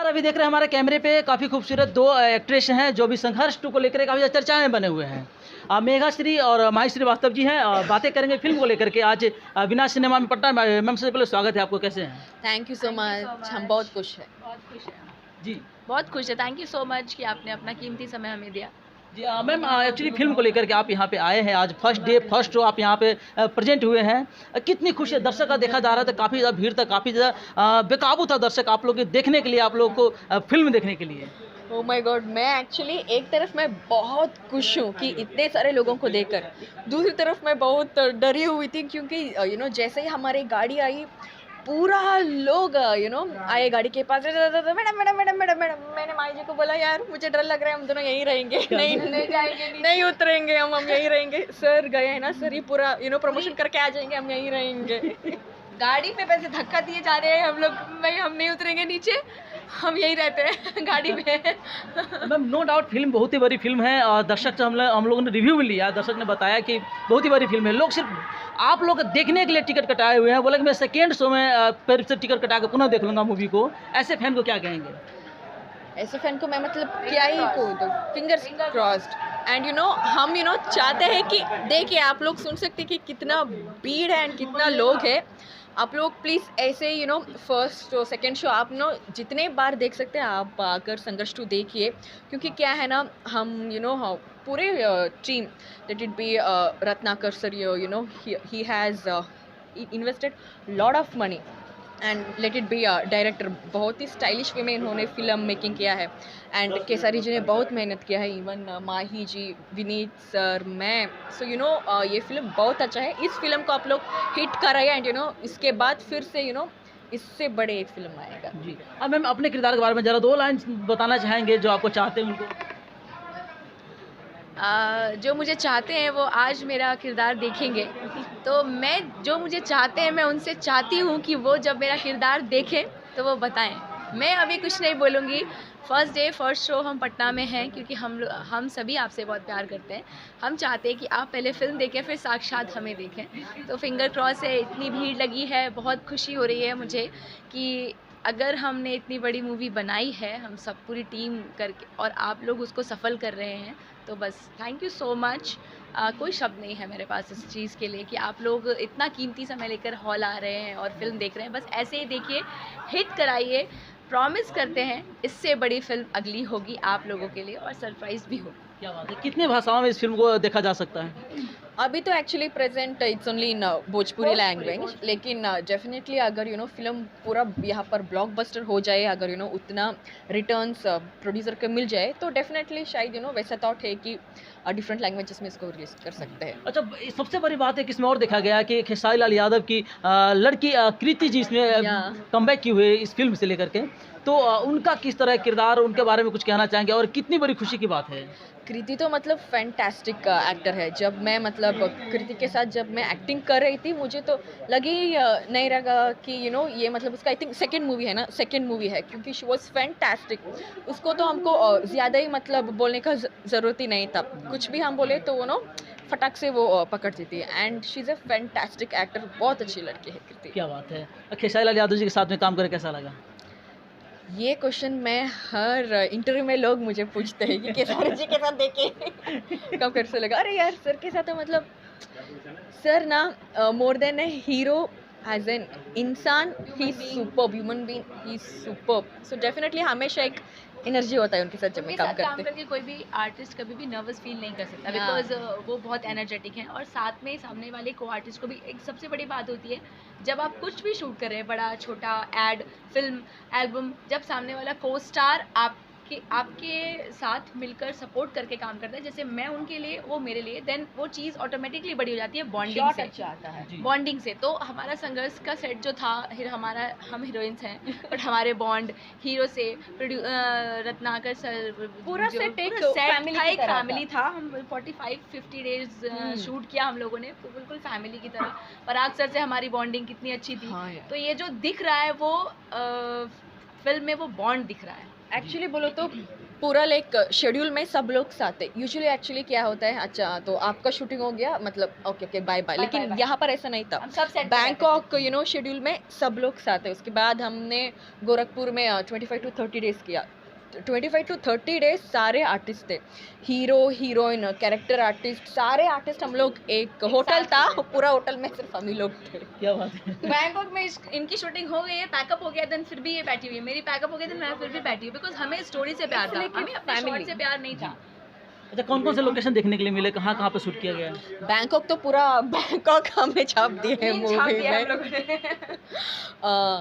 अभी देख रहे हैं हमारे कैमरे पे काफ़ी खूबसूरत दो एक्ट्रेस हैं जो भी संघर्ष 2 को लेकर काफ़ी चर्चा में बने हुए हैं। मेघा श्री और माही श्रीवास्तव जी हैं। बातें करेंगे फिल्म को लेकर के। आज विनाश सिनेमा में पटना। मैम सबसे पहले स्वागत है आपको, कैसे हैं? थैंक यू सो मच, हम बहुत खुश हैं। जी बहुत खुश है। थैंक यू सो मच कि आपने अपना कीमती समय हमें दिया। जी मैम एक्चुअली फिल्म को लेकर के आप यहाँ पे आए हैं। आज फर्स्ट डे फर्स्ट शो आप यहाँ पे प्रेजेंट हुए हैं। कितनी खुशी है? दर्शक का देखा जा रहा था, काफ़ी ज़्यादा भीड़ था, काफ़ी ज़्यादा बेकाबू था दर्शक आप लोग के देखने के लिए, आप लोगों को फिल्म देखने के लिए। ओह माय गॉड, मैं एक्चुअली एक तरफ मैं बहुत खुश हूँ कि इतने सारे लोगों को देखकर, दूसरी तरफ मैं बहुत डरी हुई थी क्योंकि जैसे ही हमारी गाड़ी आई, पूरा लोग आए गाड़ी के पास, madam madam madam madam madam. मैंने माई जी को बोला, यार मुझे डर लग रहा है, हम दोनों यहीं रहेंगे, नहीं जाएंगे, नहीं उतरेंगे, हम यहीं रहेंगे। सर गए हैं ना, सर ही पूरा प्रमोशन करके आ जाएंगे, हम यहीं रहेंगे। गाड़ी पे वैसे धक्का दिए जा रहे हैं हम लोग, भाई हम नहीं उतरेंगे नीचे, हम यहीं रहते हैं गाड़ी में। मैम नो डाउट फिल्म बहुत ही बड़ी फिल्म है और दर्शक से हम लोगों ने रिव्यू भी लिया। दर्शक ने बताया कि बहुत ही बड़ी फिल्म है। लोग सिर्फ आप लोग देखने के लिए टिकट कटाए हुए हैं। बोला कि मैं सेकेंड शो में फिर से टिकट कटा के पुनः देख लूँगा मूवी को। ऐसे फैन को क्या कहेंगे? ऐसे फैन को मैं क्या ही कहूँ, फिंगर्स क्रॉस्ड। एंड हम चाहते हैं कि देखिए, आप लोग सुन सकते हैं कि कितना भीड़ है एंड कितना लोग है। आप लोग प्लीज़ ऐसे फर्स्ट शो सेकंड शो आप जितने बार देख सकते हैं, आप आकर संघर्ष 2 देखिए। क्योंकि क्या है ना, हम पूरे team, let it be Ratnakar sir, he has invested lot of money and let it be director, बहुत ही स्टाइलिश वे में इन्होंने फिल्म मेकिंग किया है। एंड केसारी जी ने बहुत मेहनत किया है, इवन माही जी, विनीत सर, मैं। सो ये फिल्म बहुत अच्छा है। इस फिल्म को आप लोग हिट कराइए एंड इसके बाद फिर से इससे बड़े एक फिल्म आएगा। जी अब मैम अपने किरदार के बारे में ज़रा 2 लाइन बताना चाहेंगे जो आपको चाहते हैं उनको। जो मुझे चाहते हैं वो आज मेरा किरदार देखेंगे, तो मैं जो मुझे चाहते हैं मैं उनसे चाहती हूँ कि वो जब मेरा किरदार देखें तो वो बताएं। मैं अभी कुछ नहीं बोलूँगी। फर्स्ट डे फर्स्ट शो हम पटना में हैं क्योंकि हम सभी आपसे बहुत प्यार करते हैं। हम चाहते हैं कि आप पहले फिल्म देखें, फिर साक्षात हमें देखें। तो फिंगर क्रॉस है, इतनी भीड़ लगी है, बहुत खुशी हो रही है मुझे कि अगर हमने इतनी बड़ी मूवी बनाई है, हम सब पूरी टीम करके, और आप लोग उसको सफल कर रहे हैं, तो बस थैंक यू सो मच। कोई शब्द नहीं है मेरे पास इस चीज़ के लिए कि आप लोग इतना कीमती समय लेकर हॉल आ रहे हैं और फिल्म देख रहे हैं। बस ऐसे ही देखिए, हिट कराइए। प्रॉमिस करते हैं इससे बड़ी फिल्म अगली होगी आप लोगों के लिए और सरप्राइज भी होगी। क्या बात है! कितने भाषाओं में इस फिल्म को देखा जा सकता है? अभी तो actually present it's only in Bhojpuri language, लेकिन डेफिनेटली अगर फिल्म पूरा यहाँ पर ब्लॉकबस्टर हो जाए, अगर उतना रिटर्न्स प्रोड्यूसर को मिल जाए, तो डेफिनेटली शायद वैसा थॉट है कि डिफरेंट लैंग्वेजेस में इसको रिलीज कर सकते हैं। अच्छा, सबसे बड़ी बात है कि इसमें और देखा गया कि खेसारी लाल यादव की लड़की कृति जी इसमें कमबैक की हुई है इस फिल्म से लेकर के। तो उनका किस तरह किरदार, उनके बारे में कुछ कहना चाहेंगे और कितनी बड़ी खुशी की बात है? कृति तो मतलब फैंटास्टिक एक्टर है। जब मैं कृति के साथ जब मैं एक्टिंग कर रही थी, मुझे तो लगे ही नहीं रहा कि ये उसका आई थिंक सेकंड मूवी है ना, सेकंड मूवी है, क्योंकि शी वाज फैंटास्टिक। उसको तो हमको ज़्यादा ही बोलने का ज़रूरत ही नहीं था। कुछ भी हम बोले तो वो फटाक से वो पकड़ती थी। And she is a fantastic actor, बहुत अच्छी लड़की है कृति। क्या बात है! खेसारी लाल यादव जी के साथ में काम करके कैसा लगा? ये क्वेश्चन मैं हर इंटरव्यू में लोग मुझे पूछते हैं कि खेसारी जी के साथ देखे कब कैसे लगा। अरे यार, सर के साथ तो सर ना more than a hero, as an इंसान ही सुपर्ब, ह्यूमन बीइंग ही सुपर्ब। सो डेफिनेटली हमेशा एक एनर्जी होता है उनके साथ जब मैं काम करके। कोई भी आर्टिस्ट कभी भी नर्वस फील नहीं कर सकता, बिकॉज वो बहुत एनर्जेटिक हैं। और साथ में सामने वाले को आर्टिस्ट को भी एक सबसे बड़ी बात होती है, जब आप कुछ भी शूट कर रहे हैं, बड़ा छोटा एड, फिल्म, एल्बम, जब सामने वाला को स्टार आपके साथ मिलकर सपोर्ट करके काम करता है, जैसे मैं उनके लिए, वो मेरे लिए, देन वो चीज़ ऑटोमेटिकली बड़ी हो जाती है बॉन्डिंग से। आता है बॉन्डिंग से। तो हमारा संघर्ष का सेट जो था, हम हीरोइंस हैं, बट हमारे बॉन्ड हीरो से रत्नाकर सर, पूरा सेट एक फैमिली था। हम 45-50 डेज शूट किया हम लोगों ने, तो बिल्कुल फैमिली की तरह। पराग सर से हमारी बॉन्डिंग कितनी अच्छी थी। हाँ, तो ये जो दिख रहा है वो फिल्म में वो बॉन्ड दिख रहा है। एक्चुअली बोलो तो पूरा लाइक शेड्यूल में सब लोग साथ है यूजुअली। एक्चुअली क्या होता है, अच्छा तो आपका शूटिंग हो गया मतलब ओके ओके बाय बाय, लेकिन bye. यहाँ पर ऐसा नहीं था। हम सब set पे बैंकॉक शेड्यूल में सब लोग साथ है। उसके बाद हमने गोरखपुर में 25 to 30 डेज किया। 25 to 30 डेज सारे आर्टिस्ट थे, हीरो हीरोइन कैरेक्टर आर्टिस्ट सारे आर्टिस्ट हम लोग। एक होटल था, पूरा होटल में सिर्फ हम ही लोग थे। क्या बात है। बैंकॉक में इनकी शूटिंग हो गई है, पैकअप हो गया, देन फिर भी ये बैठी हुई है, मेरी पैकअप हो गई, देन मैं फिर भी बैठी हुई, बिकॉज हमें स्टोरी से प्यार था, It's like हमें अपने family. शॉर्ट से प्यार नहीं था। अच्छा, कौन कौन से लोकेशन देखने के लिए मिले, कहाँ कहाँ पे शूट किया गया है? बैंकॉक तो पूरा बैंकॉक हमें छाप दिए हैं Scene छाप मूवी दिया हम में। लोगों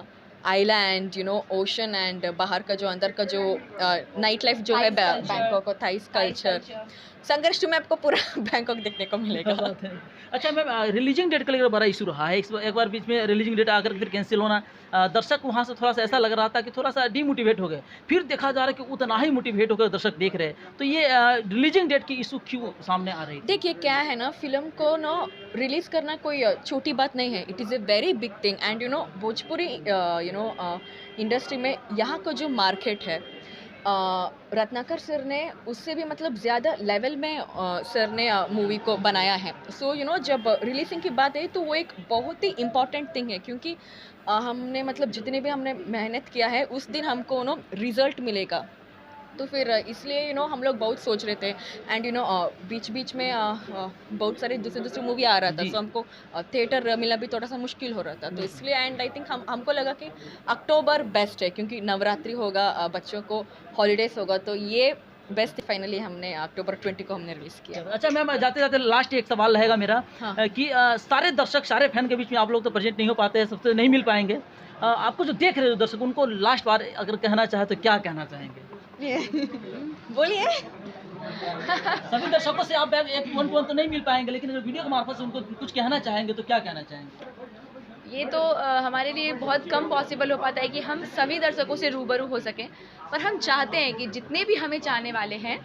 ने। आइलैंड ओशन एंड बाहर का जो अंदर का जो नाइट लाइफ जो है Thais culture. बैंकॉक और थाइस कल्चर। संघर्ष में आपको पूरा बैंकॉक देखने को क्या मिलेगा। बात है। अच्छा मैम, रिलीजिंग डेट का लेकर बड़ा इशू रहा है, एक बार बीच में रिलीजिंग डेट आकर फिर कैंसिल होना, दर्शक वहाँ से थोड़ा सा ऐसा लग रहा था कि थोड़ा सा डीमोटिवेट हो गए, फिर देखा जा रहा है कि उतना ही मोटिवेट होकर दर्शक देख रहे हैं, तो ये रिलीजिंग डेट की इशू क्यों सामने आ रही थी? देखिए क्या है ना, फिल्म को रिलीज करना कोई छोटी बात नहीं है। It is a very big thing and Bhojpuri industry में यहाँ का जो मार्केट है, रत्नाकर सर ने उससे भी मतलब ज़्यादा लेवल में सर ने मूवी को बनाया है। सो जब रिलीजिंग की बात है तो वो एक बहुत ही इम्पॉर्टेंट थिंग है, क्योंकि हमने मतलब जितने भी हमने मेहनत किया है उस दिन हमको रिजल्ट मिलेगा। तो फिर इसलिए हम लोग बहुत सोच रहे थे एंड बीच बीच में बहुत सारे दूसरे मूवी आ रहा था, जी। तो हमको थिएटर मिलना भी थोड़ा सा मुश्किल हो रहा था। तो इसलिए एंड आई थिंक हमको लगा कि अक्टूबर बेस्ट है, क्योंकि नवरात्रि होगा, बच्चों को हॉलीडेज होगा, तो ये बेस्ट। फाइनली हमने अक्टूबर 20 को हमने रिलीज़ किया। अच्छा मैम, जाते जाते लास्ट एक सवाल रहेगा मेरा, हाँ। कि सारे दर्शक सारे फैन के बीच में आप लोग तो प्रेजेंट नहीं हो पाते हैं, सबसे नहीं मिल पाएंगे, आपको जो देख रहे हो दर्शक, उनको लास्ट बार अगर कहना चाहे तो क्या कहना चाहेंगे? बोलिए। सभी दर्शकों से आप एक वन टू वन तो नहीं मिल पाएंगे, लेकिन अगर वीडियो के मार्फत से उनको कुछ कहना चाहेंगे तो क्या कहना चाहेंगे? ये तो हमारे लिए बहुत कम पॉसिबल हो पाता है कि हम सभी दर्शकों से रूबरू हो सकें, पर हम चाहते हैं कि जितने भी हमें चाहने वाले हैं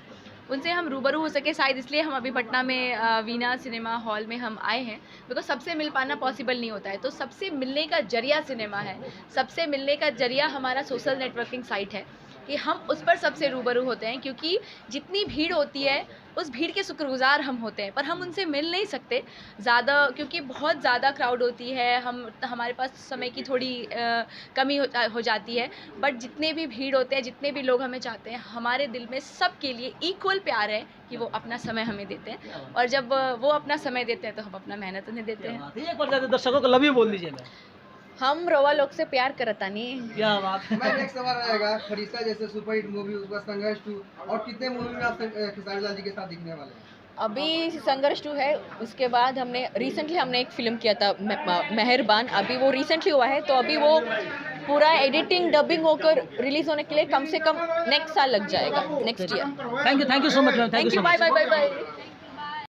उनसे हम रूबरू हो सके। शायद इसलिए हम अभी पटना में वीना सिनेमा हॉल में हम आए हैं, बिकॉज सबसे मिल पाना पॉसिबल नहीं होता है। तो सबसे मिलने का जरिया सिनेमा है, सबसे मिलने का जरिया हमारा सोशल नेटवर्किंग साइट है, कि हम उस पर सबसे रूबरू होते हैं, क्योंकि जितनी भीड़ होती है उस भीड़ के शुक्रगुजार हम होते हैं, पर हम उनसे मिल नहीं सकते ज़्यादा, क्योंकि बहुत ज़्यादा क्राउड होती है, हमारे पास समय की थोड़ी कमी हो जाती है। बट जितने भी भीड़ होते हैं, जितने भी लोग हमें चाहते हैं, हमारे दिल में सबके लिए इक्वल प्यार है कि वो अपना समय हमें देते हैं, और जब वो अपना समय देते हैं तो हम अपना मेहनत उन्हें देते हैं। एक बार जाते दर्शकों को लव यू बोल दीजिए मैम। हम रोवा लोग से प्यार करता नहीं। क्या बात है। मैं नेक्स्ट सवाल रहेगा, फरिश्ता जैसे सुपरहिट मूवी, उसका संघर्ष 2, और कितने मूवी में आप खेसारी लाल जी के साथ दिखने वाले हैं? अभी संघर्ष 2 है, उसके बाद हमने रिसेंटली एक फिल्म किया था मेहरबान, अभी वो रिसेंटली हुआ है, तो अभी वो पूरा एडिटिंग डबिंग होकर रिलीज होने के लिए कम से कम नेक्स्ट साल लग जाएगा, next year. Thank you so much ma'am, thank you, bye bye bye bye.